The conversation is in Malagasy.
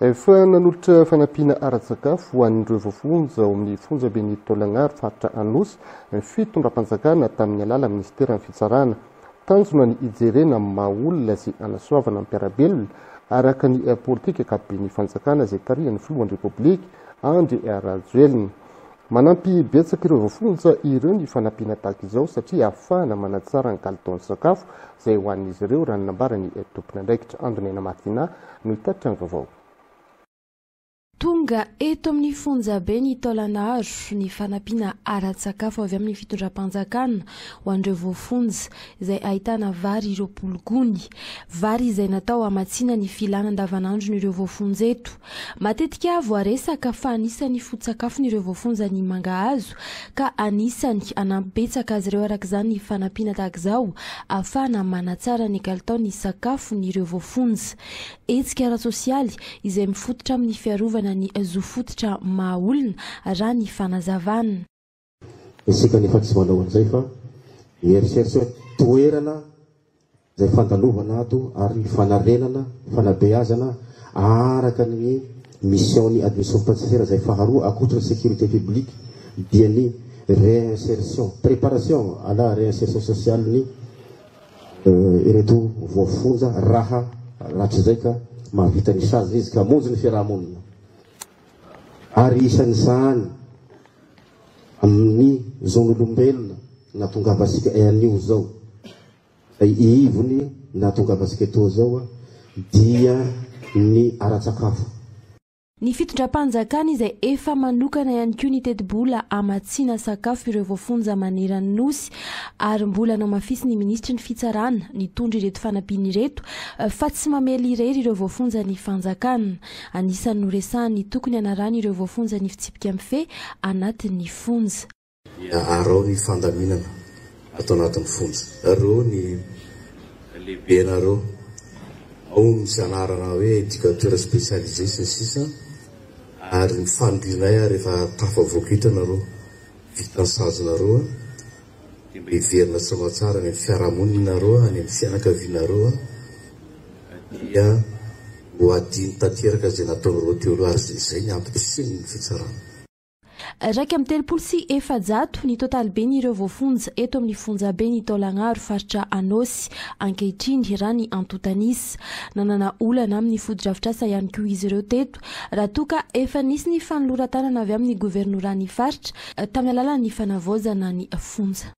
Efa nanolotra fanampiana ara-tsakafo ho an'ireo voafonja ao amin'ny fonja be ny Taolagnaro faritra Anosy ny fitondram-panjakana tamin'ny alala ministera ny fitsarana. Tanjona ny ijerena amin'ny maha olona sy anasoavana amin'ny mpiarabelona araka ny politika ankapobeny fanjakana izay tarihan'ny filohan'ny repoblika Andry Rajoelina. Manampy betsaka ireo voafonja ireo ny fanampiana tahaka izao satria ahafahana manatsara ny kalitaon'ny sakafo izay ho an'izy ireo raha nanambarany tompony andraikitra Andronena Martina no hitatitra ny vaovao. Tonga eto amin'ny fonja be ny Taolagnaro ny fanampiana ara-tsakafo avy amin'ny fitondram-panjakana ho an'ireo voafonja izay ahitana vary 20 gony, vary izay natao hamatsiana ny filana andavanandron'ireo voafonja eto. Matetika voaresaka fa anisany foto-tsakafon'ireo voafonja ny mangahazo ka anisany anampibetsaka azy ireo arak'izany ny fanampiana tahaka izao ahafahana manatsara ny kalitaon'ny sakafon'ireo voafonja. Hetsika ara-tsosialy izay mifototra amin'ny fiarovana ny zo fototra maha olona raha ny fanazavana. Isika nefa tsy manao an'izay fa mieritreritra toerana izay fandalovana ato ary fanarenana, fanabeazana araka ny mission-ny administration penitentiaire izay faharoa akoatra sécurité publique dia ny réinsertion, préparation à la réinsertion sociale ny ireto voafonja raha ratrizay ka mahavita ny sazy izy ka monjy ny fiarahamonina. Ary isan'izany amin'ny zon'olombelona natongavasika anio zao ay ivony natongavasika eto zao dia ny ara-tsakafo. Ny fitondram-panjakana izay efa manokana ihany koa ny teti-bola hamatsiana sakafo ireo voafonja manerana nosy ary mbola namafisy ny ministry ny fitsarana nitondra ireto fanampiana ireto fa tsy mamely irery ireo voafonja ny fanjakana. Anisan'ny noresahany tokony anarany ireo voafonja ny fitsipika amin'ny fe anatin'ny fonja. Arao ny fandaminana atao anatin'ny fonja. Arao ny lehibe nareo ao misy anarana hoe éducateur spécialisé sisa ary ny fandrinay rehefa tafavoaka nareo vita sajinareo dia mba hiverina somatsara ny fiarahamonina nareo any amin'ny fianakavianareo dia ho adiny tanteraka izay nataonareo teo aloha ary izay ny ampitrisiny ny fitsarana. Raika amin'ny 300 ny total be ny ireo voafonja eto amin'ny fonja be ny Taolagnaro faritra Anosy ankehitriny raha ny antotanisa. Nanana olana amin'ny foto-drafitrasa ihany koa izy ireo teto raha toa ka efa nisy ny fanoloran-tanana avy amin'ny governoran'ny faritra tamin'ny alalan'ny fanavaozana ny fonja.